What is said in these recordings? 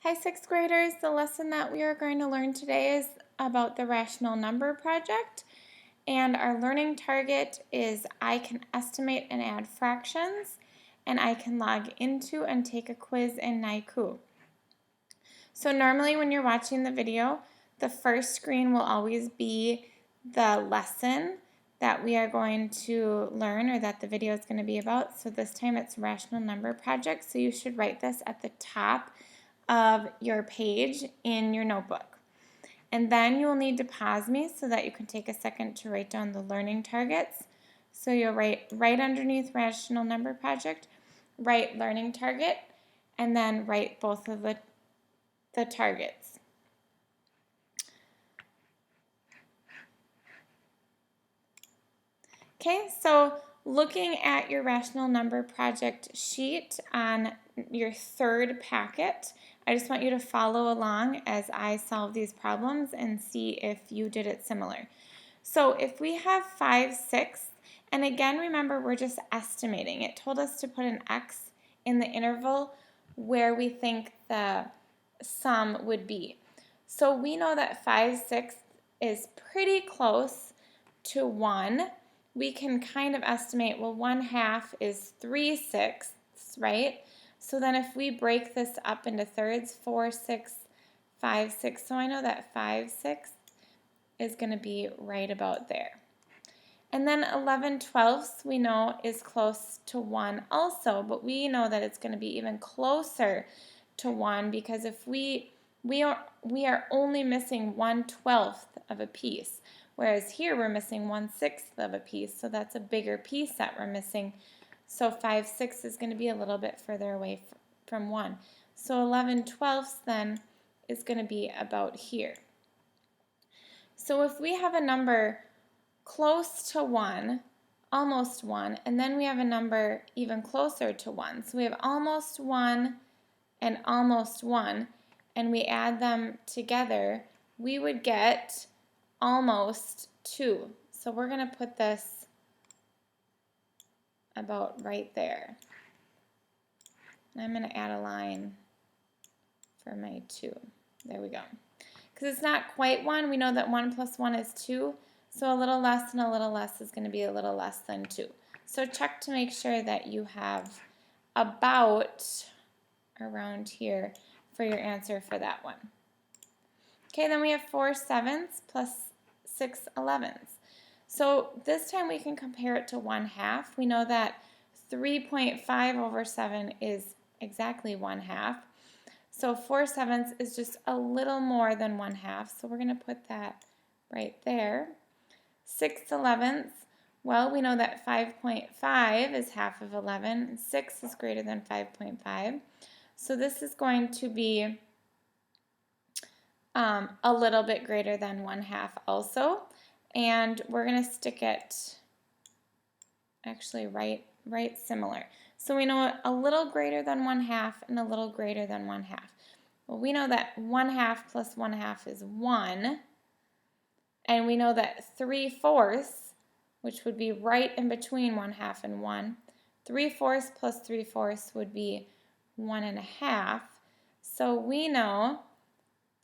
Hi, sixth graders. The lesson that we are going to learn today is about the rational number project. And our learning target is I can estimate and add fractions, and I can log into and take a quiz in NICU. So normally when you're watching the video, the first screen will always be the lesson that we are going to learn or that the video is going to be about. So this time it's rational number project. So you should write this at the top of your page in your notebook. And then you will need to pause me so that you can take a second to write down the learning targets. So you'll write right underneath rational number project, write learning target, and then write both of the targets. Okay, so looking at your rational number project sheet on your third packet, I just want you to follow along as I solve these problems and see if you did it similar. So if we have 5/6, and again remember we're just estimating. It told us to put an x in the interval where we think the sum would be. So we know that 5/6 is pretty close to 1. We can kind of estimate, well, 1/2 is 3/6, right? So then if we break this up into thirds, 4/6, 5/6, so I know that 5/6 is going to be right about there. And then 11/12 we know is close to 1 also, but we know that it's going to be even closer to 1 because if we are only missing 1/12 of a piece, whereas here we're missing 1/6 of a piece, so that's a bigger piece that we're missing. So 5/6 is going to be a little bit further away from 1. So 11/12 then is going to be about here. So if we have a number close to 1, almost 1, and then we have a number even closer to 1. So we have almost 1 and almost 1, and we add them together, we would get almost 2. So we're going to put this about right there. And I'm going to add a line for my 2. There we go. Because it's not quite 1, we know that 1 plus 1 is 2. So a little less and a little less is going to be a little less than 2. So check to make sure that you have about around here for your answer for that one. Okay, then we have 4/7 plus 6/11. So this time we can compare it to 1/2. We know that 3.5 over 7 is exactly 1/2. So 4/7 is just a little more than 1/2. So we're going to put that right there. 6/11, well, we know that 5.5 is half of 11, and 6 is greater than 5.5. So this is going to be a little bit greater than 1/2 also. And we're going to stick it actually right similar. So we know a little greater than 1/2 and a little greater than 1/2. Well, we know that 1/2 plus 1/2 is 1. And we know that 3/4, which would be right in between 1/2 and 1, 3/4 plus 3/4 would be 1.5. So we know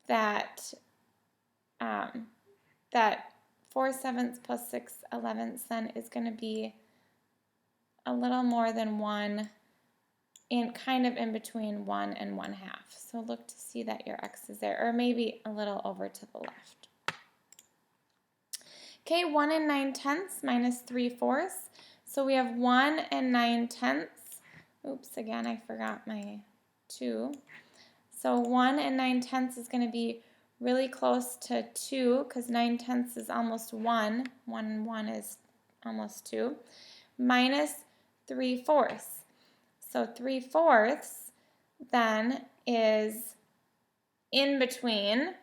that that 4/7 plus 6/11 then is going to be a little more than 1, in kind of in between 1 and 1/2. So look to see that your x is there, or maybe a little over to the left. Okay, 1 and 9/10 minus 3/4. So we have 1 and 9/10. Oops, again, I forgot my 2. So 1 and 9/10 is going to be really close to 2 because 9/10 is almost 1. 1 and 1 is almost 2. Minus 3/4. So 3/4 then is in between,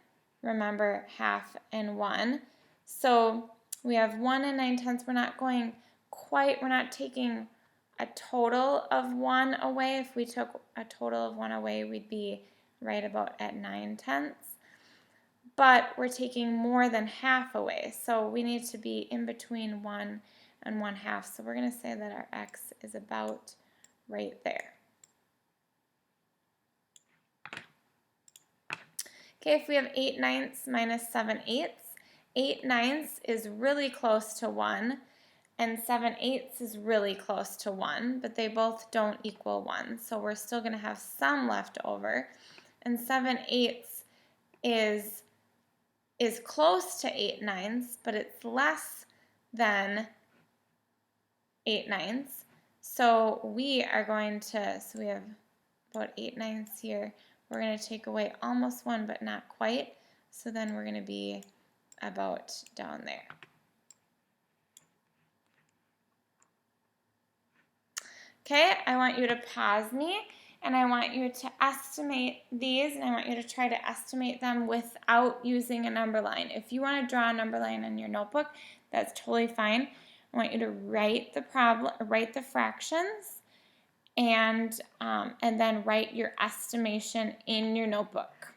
remember, 1/2 and 1. So we have 1 and 9/10. We're not taking a total of 1 away. If we took a total of 1 away, we'd be right about at 9/10. But we're taking more than 1/2 away. So we need to be in between 1 and 1/2. So we're going to say that our x is about right there. Okay, if we have 8/9 minus 7/8, 8/9 is really close to 1, and 7/8 is really close to 1, but they both don't equal 1, so we're still going to have some left over. And 7/8 is close to 8/9, but it's less than 8/9. So we are going to, so we have about 8/9 here. We're going to take away almost 1, but not quite. So then we're going to be about down there. Okay, I want you to pause me, and I want you to estimate these, and I want you to try to estimate them without using a number line. If you want to draw a number line in your notebook, that's totally fine. I want you to write the problem, write the fractions, and then write your estimation in your notebook.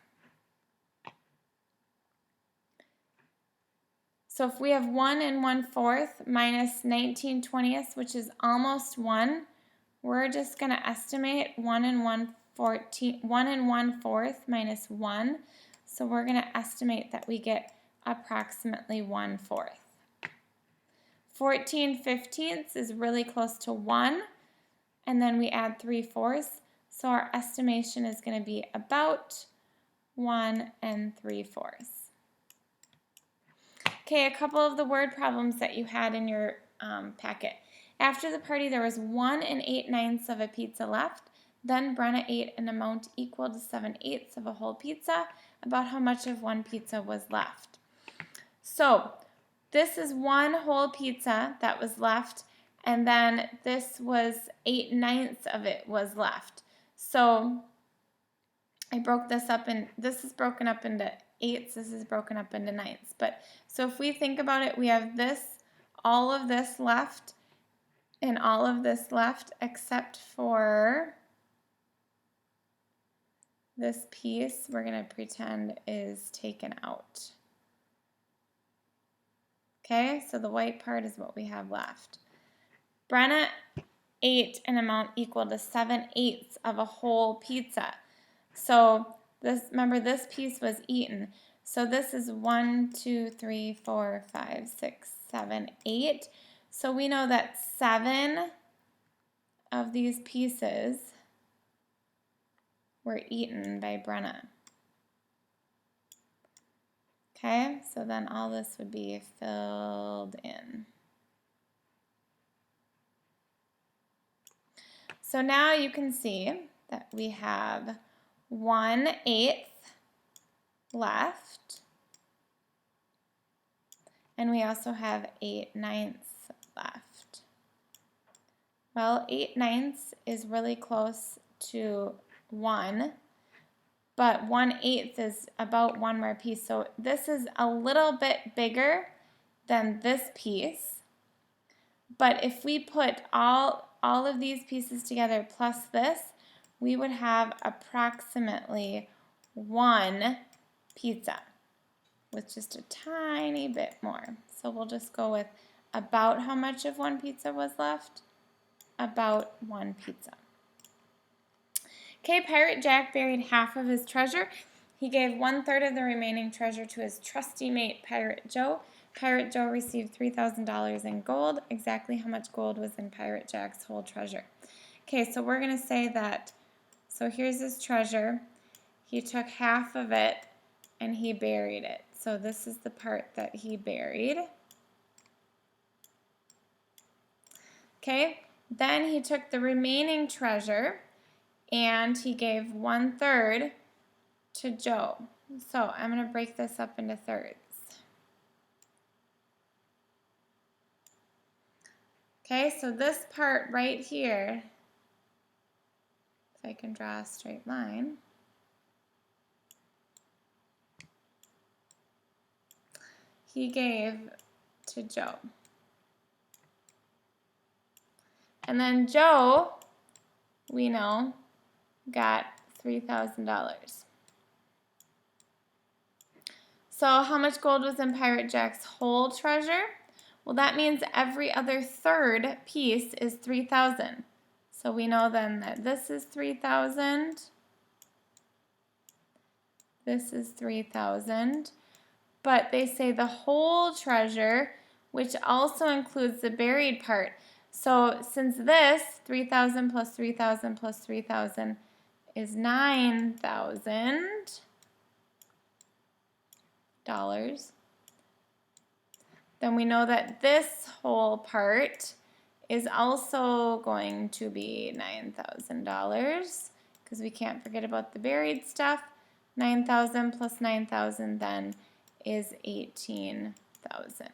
So if we have 1 1/4 minus 19/20, which is almost 1, we're just going to estimate 1 1/4 minus 1. So we're going to estimate that we get approximately 1/4. 14/15 is really close to 1, and then we add 3/4. So our estimation is going to be about 1 3/4. Okay, a couple of the word problems that you had in your packet. After the party, there was 1 8/9 of a pizza left. Then Brenna ate an amount equal to 7/8 of a whole pizza. About how much of one pizza was left? So this is one whole pizza that was left, and then this was 8/9 of it was left. So I broke this up, and this is broken up into 8s, this is broken up into 9s. But so if we think about it, we have this, all of this left, and all of this left, except for this piece we're going to pretend is taken out. Okay, so the white part is what we have left. Brenna ate an amount equal to 7/8 of a whole pizza. So this, remember, this piece was eaten. So this is 1, 2, 3, 4, 5, 6, 7, 8. So we know that 7 of these pieces were eaten by Brenna. Okay, so then all this would be filled in. So now you can see that we have 1/8 left, and we also have 8/9 left. Well, 8/9 is really close to 1, but 1/8 is about 1 more piece. So this is a little bit bigger than this piece. But if we put all of these pieces together plus this, we would have approximately 1 pizza with just a tiny bit more. So we'll just go with about how much of 1 pizza was left? About 1 pizza. Okay, Pirate Jack buried half of his treasure. He gave 1/3 of the remaining treasure to his trusty mate, Pirate Joe. Pirate Joe received $3,000 in gold. Exactly how much gold was in Pirate Jack's whole treasure? Okay, so we're going to say that, so here's his treasure. He took half of it and he buried it. So this is the part that he buried. Okay, then he took the remaining treasure and he gave 1/3 to Joe. So I'm going to break this up into thirds. Okay, so this part right here, if I can draw a straight line, he gave to Joe. And then Joe, we know, got $3,000. So how much gold was in Pirate Jack's whole treasure? Well, that means every other third piece is 3,000. So we know then that this is 3,000. This is 3,000. But they say the whole treasure, which also includes the buried part. So since this 3,000 plus 3,000 plus 3,000 is $9,000, then we know that this whole part is also going to be $9,000 because we can't forget about the buried stuff. 9,000 plus 9,000 then is 18,000.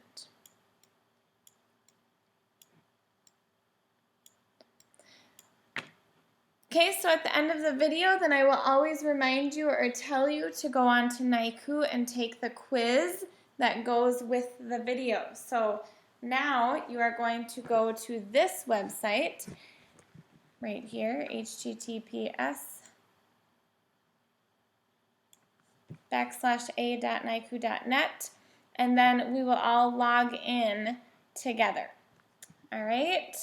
Okay, so at the end of the video, then I will always remind you or tell you to go on to Naiku and take the quiz that goes with the video. So now you are going to go to this website right here, https://a.naiku.net, and then we will all log in together. All right.